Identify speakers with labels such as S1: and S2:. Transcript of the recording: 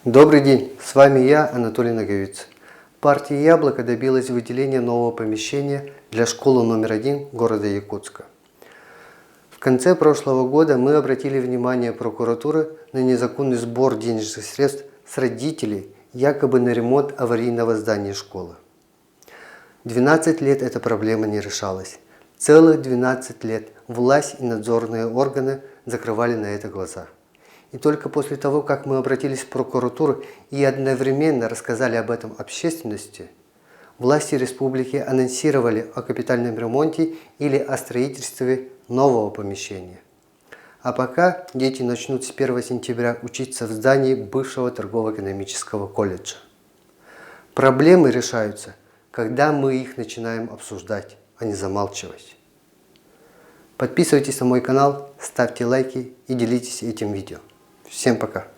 S1: Добрый день, с вами я, Анатолий Наговиц. Партия «Яблоко» добилась выделения нового помещения для школы номер 1 города Якутска. В конце прошлого года мы обратили внимание прокуратуры на незаконный сбор денежных средств с родителей якобы на ремонт аварийного здания школы. 12 лет эта проблема не решалась. Целых 12 лет власть и надзорные органы закрывали на это глаза. И только после того, как мы обратились в прокуратуру и одновременно рассказали об этом общественности, власти республики анонсировали о капитальном ремонте или о строительстве нового помещения. А пока дети начнут с 1 сентября учиться в здании бывшего торгово-экономического колледжа. Проблемы решаются, когда мы их начинаем обсуждать, а не замалчивать. Подписывайтесь на мой канал, ставьте лайки и делитесь этим видео. Всем пока!